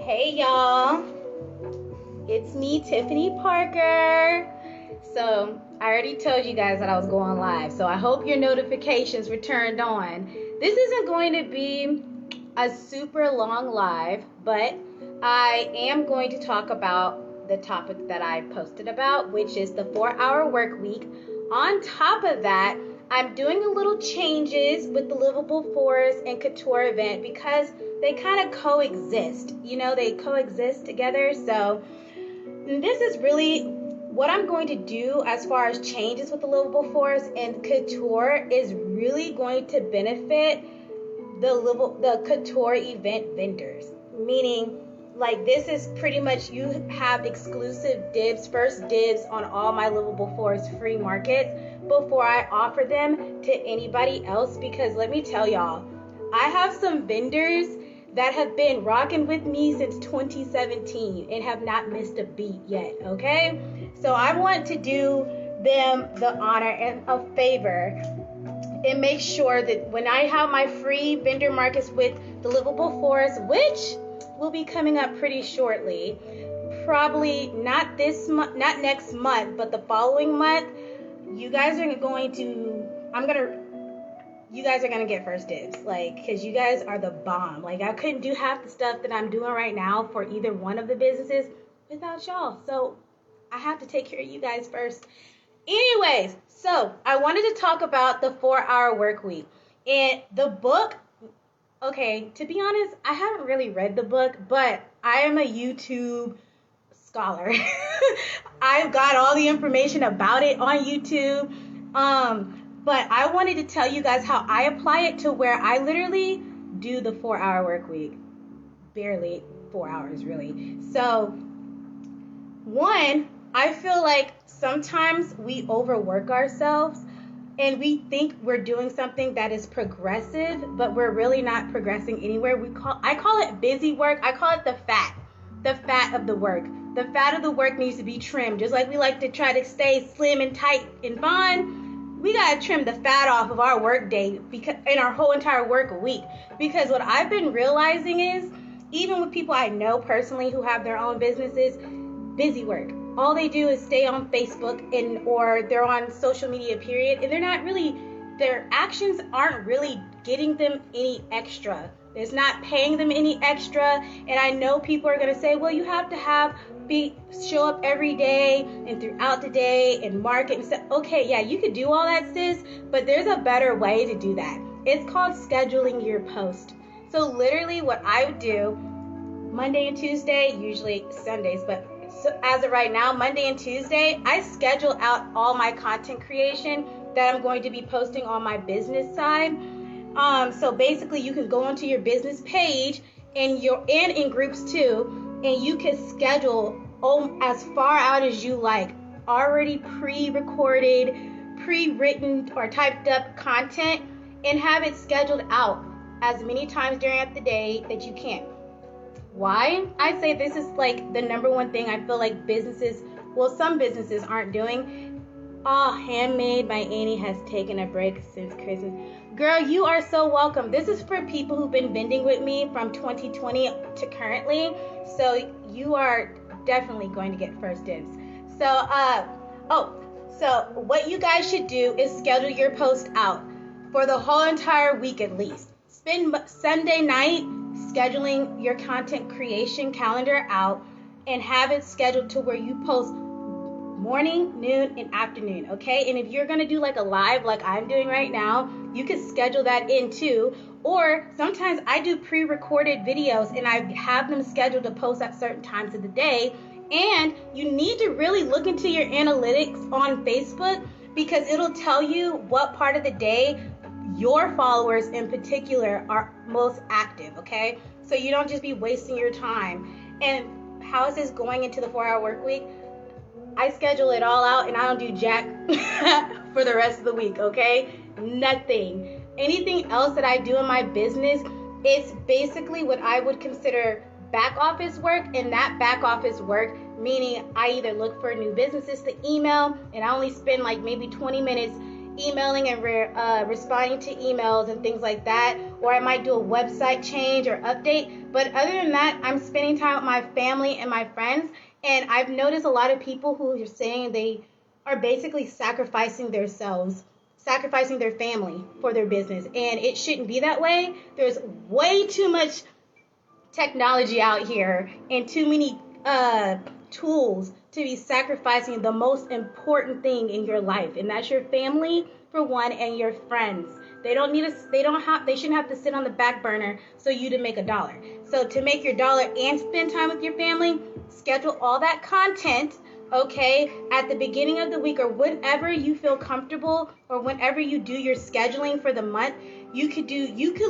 Hey y'all, it's me, Tiffany Parker. So I already told you guys that I was going live, so I hope your notifications were turned on. This isn't going to be a super long live, but I am going to talk about the topic that I posted about, which is the 4-hour work week. On top of that, I'm doing a little changes with the Livable Forest and Koutour Event because they kind of coexist. They coexist together. So this is really what I'm going to do as far as changes with the Livable Forest and Koutour is really going to benefit the Koutour Event vendors. Meaning, like, this is pretty much, you have exclusive first dibs on all my Livable Forest free markets before I offer them to anybody else, because let me tell y'all, I have some vendors that have been rocking with me since 2017 and have not missed a beat yet, okay? So I want to do them the honor and a favor and make sure that when I have my free vendor markets with the Livable Forest, which will be coming up pretty shortly, probably not this month, not next month, but the following month, you guys are going to get first dibs, because you guys are the bomb. I couldn't do half the stuff that I'm doing right now for either one of the businesses without y'all. So I have to take care of you guys first. Anyways, so I wanted to talk about the 4-hour work week. And the book, okay, to be honest, I haven't really read the book, but I am a YouTube scholar. I've got all the information about it on YouTube. But I wanted to tell you guys how I apply it to where I literally do the 4-hour work week. Barely 4 hours, really. So, one, I feel like sometimes we overwork ourselves and we think we're doing something that is progressive, but we're really not progressing anywhere. I call it busy work. I call it the fat of the work. The fat of the work needs to be trimmed. Just like we like to try to stay slim and tight and fun, we gotta trim the fat off of our work day and our whole entire work week. Because what I've been realizing is, even with people I know personally who have their own businesses, busy work. All they do is stay on Facebook or they're on social media, period, and their actions aren't really getting them any extra. It's not paying them any extra. And I know people are gonna say, well, you have to show up every day and throughout the day and market and stuff. Okay, yeah, you could do all that, sis, but there's a better way to do that. It's called scheduling your post. So literally what I would do Monday and Tuesday, usually Sundays, but so as of right now, Monday and Tuesday, I schedule out all my content creation that I'm going to be posting on my business side. So basically you can go onto your business page and you're in groups too, and you can schedule as far out as you like, already pre-recorded, pre-written or typed up content, and have it scheduled out as many times during the day that you can. Why? I say this is like the number one thing I feel like some businesses aren't doing. Handmade by Annie has taken a break since Christmas. Girl, you are so welcome. This is for people who've been vending with me from 2020 to currently. So you are definitely going to get first dibs. So, so what you guys should do is schedule your post out for the whole entire week at least. Spend Sunday night scheduling your content creation calendar out and have it scheduled to where you post morning, noon, and afternoon, okay? And if you're gonna do like a live like I'm doing right now, you can schedule that in too. Or sometimes I do pre-recorded videos and I have them scheduled to post at certain times of the day. And you need to really look into your analytics on Facebook, because it'll tell you what part of the day your followers in particular are most active, okay? So you don't just be wasting your time. And how is this going into the 4-hour work week? I schedule it all out and I don't do jack for the rest of the week, okay? Nothing. Anything else that I do in my business, it's basically what I would consider back office work. And that back office work, meaning I either look for new businesses to email, and I only spend like maybe 20 minutes emailing and responding to emails and things like that, or I might do a website change or update. But other than that, I'm spending time with my family and my friends. And I've noticed a lot of people who are saying they are basically sacrificing themselves, sacrificing their family for their business. And it shouldn't be that way. There's way too much technology out here and too many tools to be sacrificing the most important thing in your life, and that's your family for one, and your friends. They shouldn't have to sit on the back burner so you to make a dollar. So to make your dollar and spend time with your family, schedule all that content, okay, at the beginning of the week or whenever you feel comfortable, or whenever you do your scheduling for the month. You could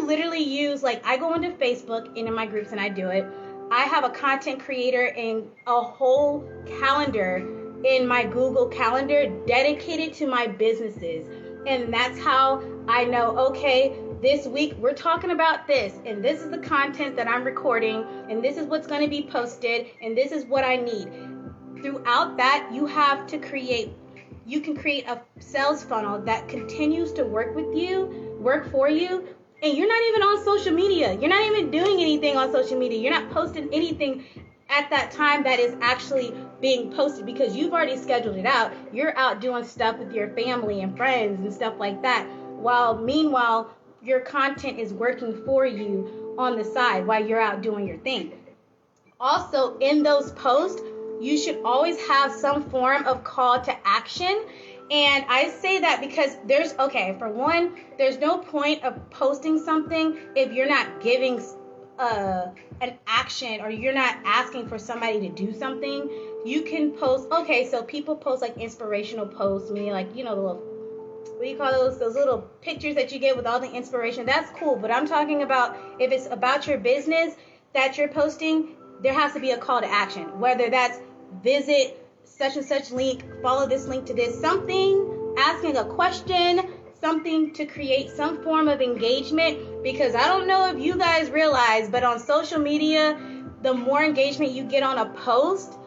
literally use, like, I go into Facebook and in my groups and I do it. I have a content creator and a whole calendar in my Google Calendar dedicated to my businesses. And that's how I know, okay, this week we're talking about this, and this is the content that I'm recording, and this is what's going to be posted, and this is what I need. Throughout that, you can create a sales funnel that continues to work for you. And you're not even on social media. You're not even doing anything on social media. You're not posting anything at that time that is actually being posted because you've already scheduled it out. You're out doing stuff with your family and friends and stuff like that. Meanwhile, your content is working for you on the side while you're out doing your thing. Also, in those posts, you should always have some form of call to action. And I say that because for one, there's no point of posting something if you're not giving an action, or you're not asking for somebody to do something. You can post, so people post like inspirational posts, meaning like, the little, what do you call those little pictures that you get with all the inspiration. That's cool. But I'm talking about if it's about your business that you're posting, there has to be a call to action, whether that's visit such and such link, follow this link to this, something, asking a question, something to create some form of engagement. Because I don't know if you guys realize, but on social media, the more engagement you get on a post,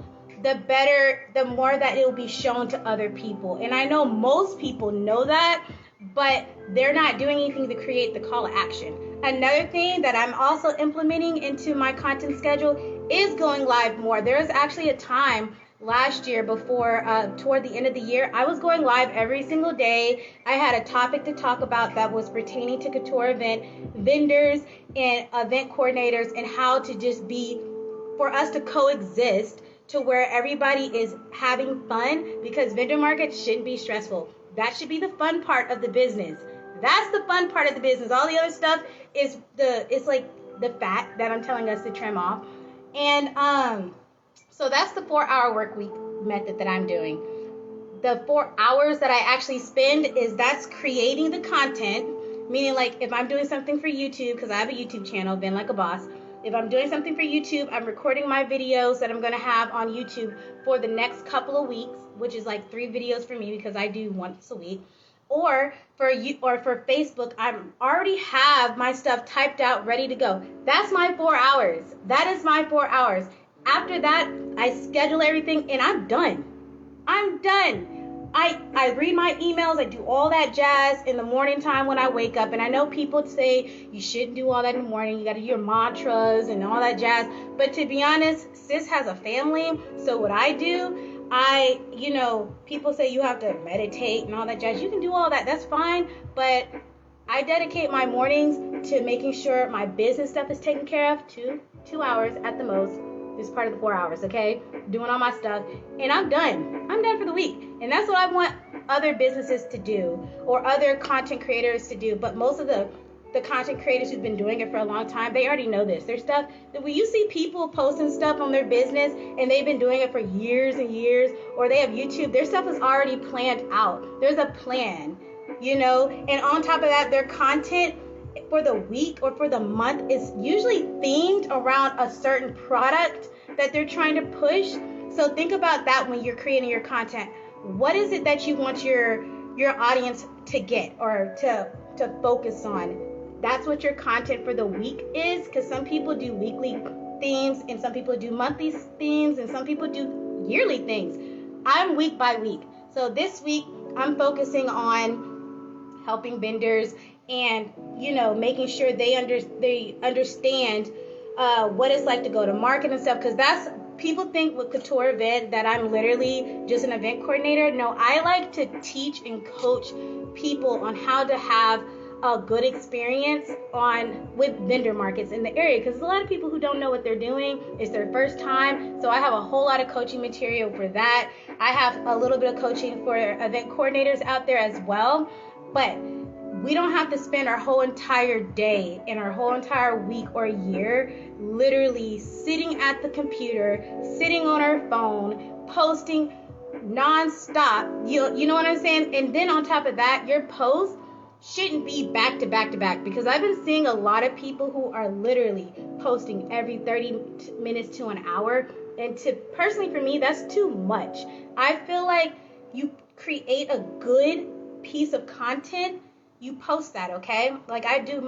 the more that it will be shown to other people. And I know most people know that, but they're not doing anything to create the call to action. Another thing that I'm also implementing into my content schedule is going live more. There was actually a time last year before, toward the end of the year, I was going live every single day. I had a topic to talk about that was pertaining to Koutour Event, vendors and event coordinators, and how to just for us to coexist to where everybody is having fun, because vendor markets shouldn't be stressful. That should be the fun part of the business. That's the fun part of the business. All the other stuff is like the fat that I'm telling us to trim off. And so that's the 4-hour work week method that I'm doing. The 4 hours that I actually spend that's creating the content, meaning like if I'm doing something for YouTube, because I have a YouTube channel, Been Like a Boss. If I'm doing something for YouTube, I'm recording my videos that I'm going to have on YouTube for the next couple of weeks, which is like 3 videos for me because I do once a week. Or for Facebook, I already have my stuff typed out, ready to go. That's my 4 hours. That is my 4 hours. After that, I schedule everything and I'm done. I'm done. I read my emails. I do all that jazz in the morning time when I wake up. And I know people say you shouldn't do all that in the morning. You got to do your mantras and all that jazz. But to be honest, sis has a family. So what I do, people say you have to meditate and all that jazz. You can do all that. That's fine. But I dedicate my mornings to making sure my business stuff is taken care of. 2 hours at the most. This is part of the 4 hours, okay? Doing all my stuff. And I'm done. I'm done for the week. And that's what I want other businesses to do, or other content creators to do. But most of the content creators who've been doing it for a long time, they already know this. Their stuff, when you see people posting stuff on their business and they've been doing it for years and years, or they have YouTube, their stuff is already planned out. There's a plan, and on top of that, their content for the week or for the month is usually themed around a certain product that they're trying to push. So think about that when you're creating your content. What is it that you want your audience to get or to focus on? That's what your content for the week is, because some people do weekly themes and some people do monthly themes and some people do yearly things. I'm week by week. So this week I'm focusing on helping vendors and, you know, making sure they understand what it's like to go to market and stuff. Because that's, people think with Koutour Event that I'm literally just an event coordinator. No, I like to teach and coach people on how to have a good experience with vendor markets in the area, because there's a lot of people who don't know what they're doing. It's their first time. So I have a whole lot of coaching material for that. I have a little bit of coaching for event coordinators out there as well. But we don't have to spend our whole entire day and our whole entire week or year literally sitting at the computer, sitting on our phone, posting nonstop. You know what I'm saying? And then on top of that, your posts shouldn't be back to back to back, because I've been seeing a lot of people who are literally posting every 30 minutes to an hour. And personally for me, that's too much. I feel like you create a good piece of content, you post that, okay? Like I do a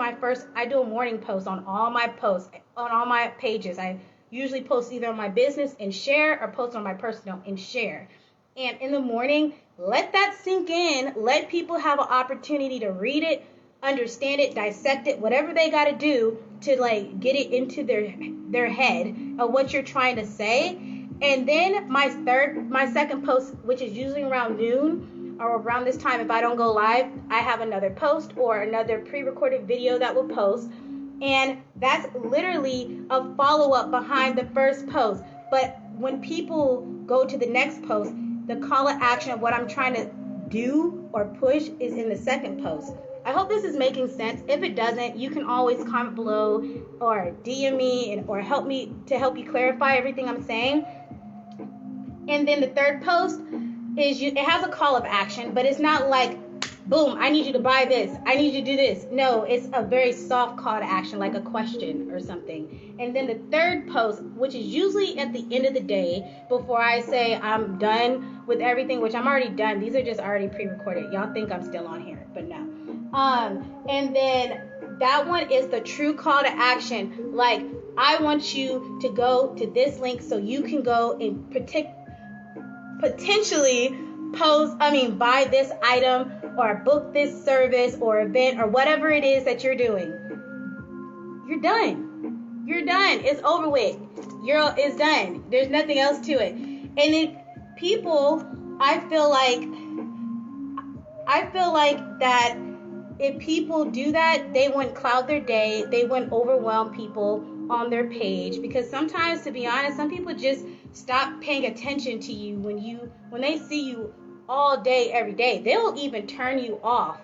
morning post on all my posts, on all my pages. I usually post either on my business and share, or post on my personal and share. And in the morning, let that sink in. Let people have an opportunity to read it, understand it, dissect it, whatever they got to do to like get it into their head of what you're trying to say. And then my second post, which is usually around noon or around this time, if I don't go live, I have another post or another pre-recorded video that will post. And that's literally a follow-up behind the first post. But when people go to the next post, the call to action of what I'm trying to do or push is in the second post. I hope this is making sense. If it doesn't, you can always comment below or DM me or help you clarify everything I'm saying. And then the third post is it has a call of action, but it's not like, boom, I need you to buy this, I need you to do this. No, it's a very soft call to action, like a question or something. And then the third post, which is usually at the end of the day, before I say I'm done with everything, which I'm already done. These are just already pre-recorded. Y'all think I'm still on here, but no. And then that one is the true call to action. Like, I want you to go to this link so you can go and potentially buy this item or book this service or event or whatever it is that you're doing. You're done. You're done. It's over with. It's done. There's nothing else to it. And then people, I feel like that if people do that, they wouldn't cloud their day. They wouldn't overwhelm people on their page, because sometimes, to be honest, some people just stop paying attention to you when they see you all day, every day. They'll even turn you off,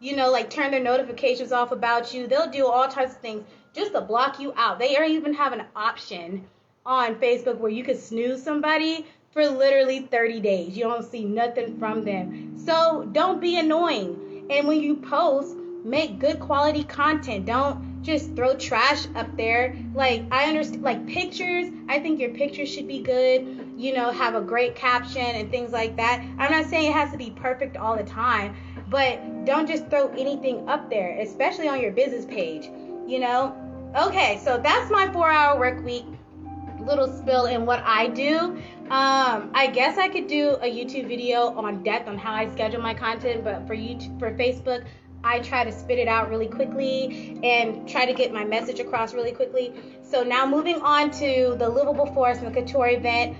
like turn their notifications off about you. They'll do all types of things just to block you out. They even have an option on Facebook where you could snooze somebody for literally 30 days. You don't see nothing from them. So don't be annoying. And when you post, make good quality content. Don't just throw trash up there. Like, I understand, like pictures, I think your pictures should be good, have a great caption and things like that. I'm not saying it has to be perfect all the time, but don't just throw anything up there, especially on your business page, Okay, so that's my 4-hour work week, little spill in what I do. I guess I could do a YouTube video on depth on how I schedule my content, but for Facebook, I try to spit it out really quickly and try to get my message across really quickly. So now moving on to the Livable Forest and the Koutour Event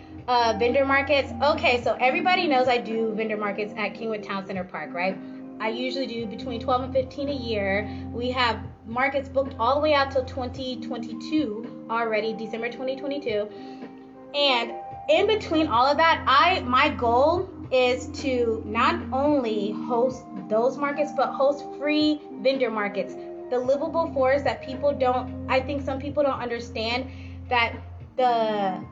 vendor markets. Okay, so everybody knows I do vendor markets at Kingwood Town Center Park, right? I usually do between 12 and 15 a year. We have markets booked all the way out till 2022 already, December 2022. And in between all of that, my goal is to not only host those markets, but host free vendor markets. The Livable Forest that I think some people don't understand that the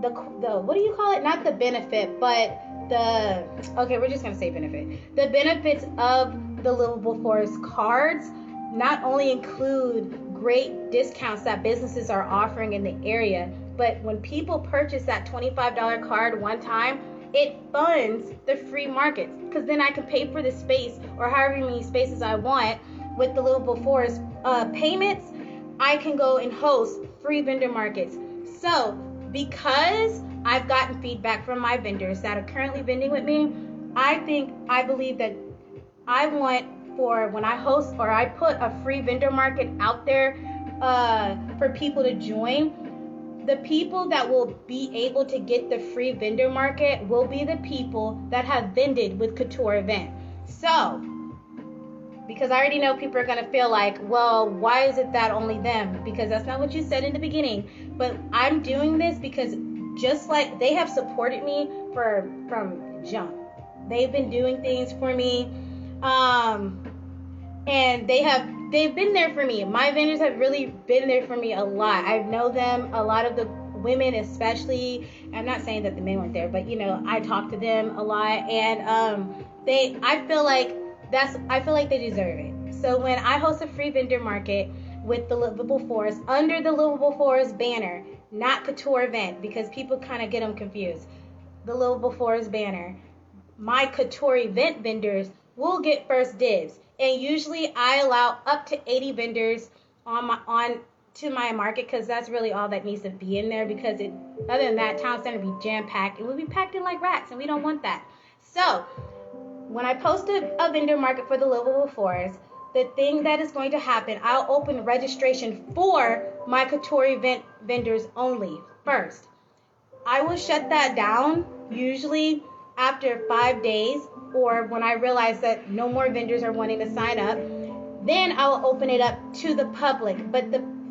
what do you call it? Not the benefit, but we're just gonna say benefit. The benefits of the Livable Forest cards not only include great discounts that businesses are offering in the area, but when people purchase that $25 card one time, it funds the free markets, because then I can pay for the space or however many spaces I want with the Livable Forest payments. I can go and host free vendor markets. So because I've gotten feedback from my vendors that are currently vending with me, I believe that I want for when I host or I put a free vendor market out there for people to join, the people that will be able to get the free vendor market will be the people that have vended with Koutour Event. So, because I already know people are going to feel like, well, why is it that only them? Because that's not what you said in the beginning. But I'm doing this because just like they have supported me from jump. They've been doing things for me. And they've been there for me. My vendors have really been there for me a lot. I know them, a lot of the women especially. I'm not saying that the men weren't there, but I talk to them a lot, and I feel like they deserve it. So when I host a free vendor market with the Livable Forest under the Livable Forest banner, not Koutour Event, because people kind of get them confused. The Livable Forest banner, my Koutour Event vendors will get first dibs. And usually I allow up to 80 vendors to my market, because that's really all that needs to be in there, because other than that, town center be jam packed. It will be packed in like rats, and we don't want that. So when I post a vendor market for the Livable Forest, the thing that is going to happen, I'll open registration for my Koutour Event vendors only first. I will shut that down usually after 5 days, or when I realize that no more vendors are wanting to sign up. Then I will open it up to the public. But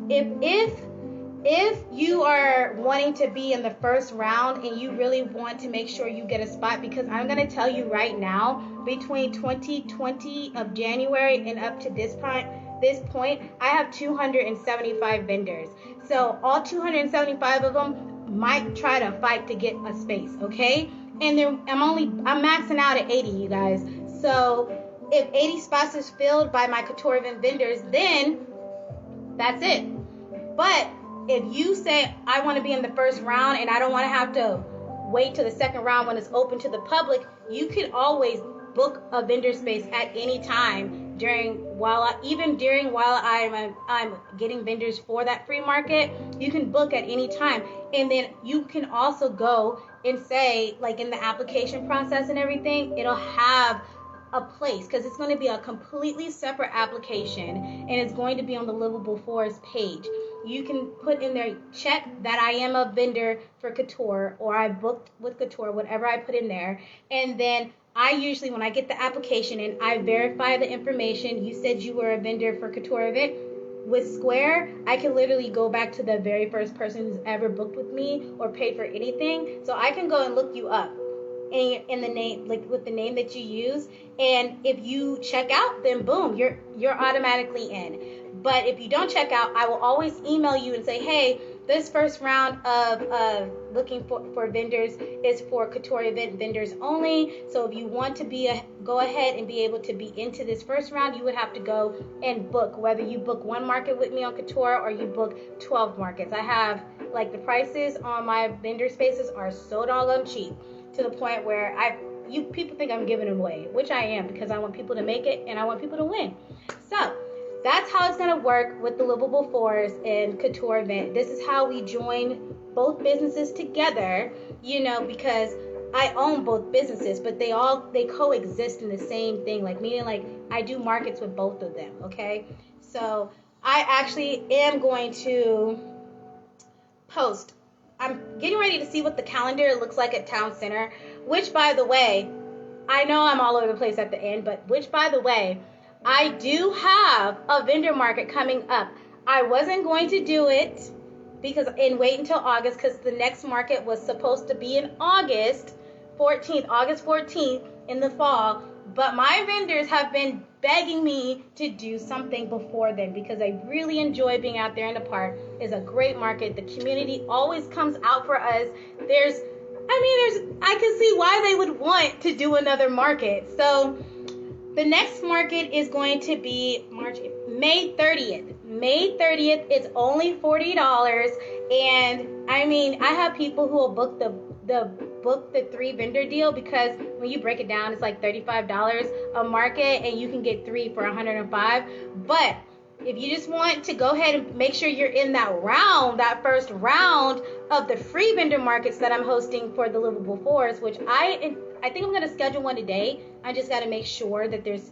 if you are wanting to be in the first round and you really want to make sure you get a spot, because I'm going to tell you right now, between 2020 of January and up to this point, I have 275 vendors. So all 275 of them might try to fight to get a space, okay? And then I'm maxing out at 80, you guys. So if 80 spots is filled by my Koutour Event vendors, then that's it. But if you say, I want to be in the first round and I don't want to have to wait till the second round when it's open to the public, you can always book a vendor space at any time while I'm getting vendors for that free market. You can book at any time. And then you can also go and say, like in the application process and everything, it'll have a place, because it's going to be a completely separate application, and it's going to be on the Livable Forest page. You can put in there, check that I am a vendor for Koutour, or I booked with Koutour, whatever I put in there. And then I usually, when I get the application and I verify the information, you said you were a vendor for Koutour Event, with Square, I can literally go back to the very first person who's ever booked with me or paid for anything. So I can go and look you up in the name, like with the name that you use. And if you check out, then boom, you're automatically in. But if you don't check out, I will always email you and say, hey, this first round of looking for vendors is for Koutour Event vendors only. So if you want to go ahead and be able to be into this first round, you would have to go and book, whether you book one market with me on Koutour or you book 12 markets. I have, like, the prices on my vendor spaces are so doggone cheap, to the point where people think I'm giving them away, which I am, because I want people to make it and I want people to win. So that's how it's going to work with the Livable Forest and Koutour Event. This is how we join both businesses together, because I own both businesses, but they coexist in the same thing, meaning I do markets with both of them, okay? So I actually am going to post. I'm getting ready to see what the calendar looks like at Town Center, which, by the way, I know I'm all over the place at the end, but I do have a vendor market coming up. I wasn't going to do it and wait until August, because the next market was supposed to be in August 14th in the fall. But my vendors have been begging me to do something before then, because I really enjoy being out there in the park. It's a great market. The community always comes out for us. I can see why they would want to do another market. So the next market is going to be May 30th. May 30th, it's only $40. And I have people who will book the 3 vendor deal, because when you break it down, it's like $35 a market, and you can get 3 for $105. But if you just want to go ahead and make sure you're in that first round of the free vendor markets that I'm hosting for the Livable Forest, which I think I'm going to schedule one today. I just got to make sure that there's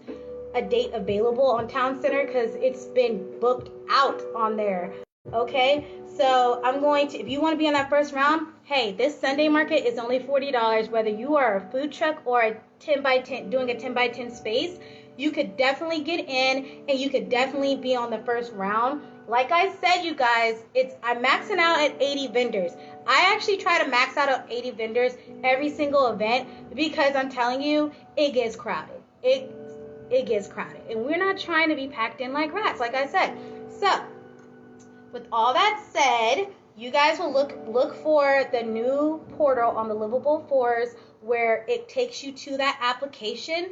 a date available on Town Center because it's been booked out on there. Okay, so I'm going to, if you want to be on that first round, hey, this Sunday market is only $40. Whether you are a food truck or a 10 by 10, doing a 10 by 10 space, you could definitely get in and you could definitely be on the first round. Like I said, you guys, I'm maxing out at 80 vendors. I actually try to max out at 80 vendors every single event because I'm telling you, it gets crowded. It gets crowded. And we're not trying to be packed in like rats, like I said. So, with all that said, you guys will look for the new portal on the Livable Forest where it takes you to that application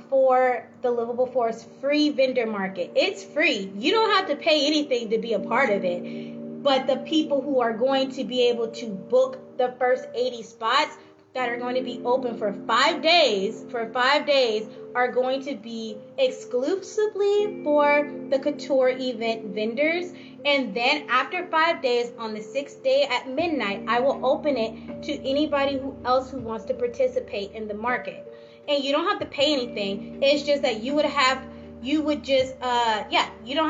for the Livable Forest free vendor market. It's free. You don't have to pay anything to be a part of it. But the people who are going to be able to book the first 80 spots that are going to be open for 5 days, are going to be exclusively for the Koutour Event vendors. And then after 5 days, on the 6th day at midnight, I will open it to anybody else who wants to participate in the market. And you don't have to pay anything. It's just that you don't have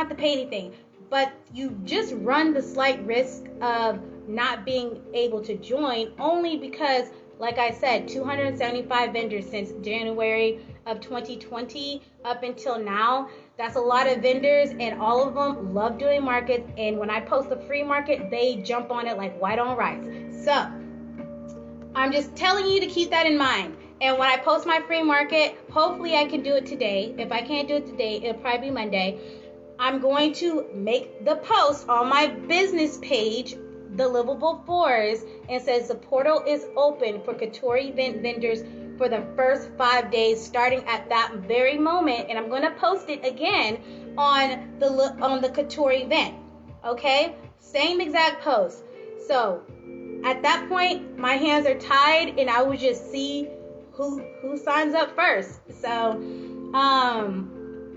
to pay anything. But you just run the slight risk of not being able to join only because, like I said, 275 vendors since January of 2020 up until now. That's a lot of vendors, and all of them love doing markets. And when I post a free market, they jump on it like white on rice. So I'm just telling you to keep that in mind. And when I post my free market, hopefully I can do it today. If I can't do it today, it'll probably be Monday. I'm going to make the post on my business page, The Livable Forest, and says the portal is open for Koutour Event vendors for the first 5 days starting at that very moment. And I'm going to post it again on the Koutour Event. Okay? Same exact post. So at that point, my hands are tied and I will just see who signs up first. So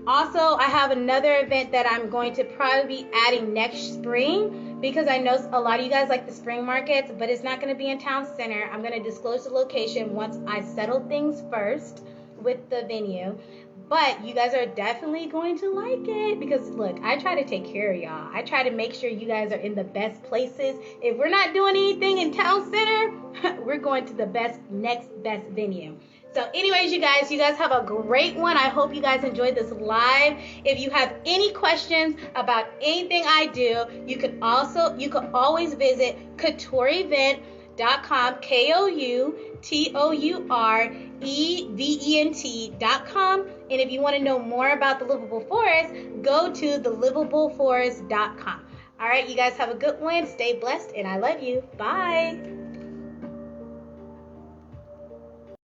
also I have another event that I'm going to probably be adding next spring, because I know a lot of you guys like the spring markets, but it's not going to be in Town Center. I'm going to disclose the location once I settle things first with the venue. But you guys are definitely going to like it because, look, I try to take care of y'all. I try to make sure you guys are in the best places. If we're not doing anything in Town Center, we're going to the next best venue. So anyways, you guys have a great one. I hope you guys enjoyed this live. If you have any questions about anything I do, you could always visit koutourevent.com, koutourevent.com. And if you want to know more about the Livable Forest, go to thelivablforest.com. All right, you guys have a good one. Stay blessed, and I love you. Bye.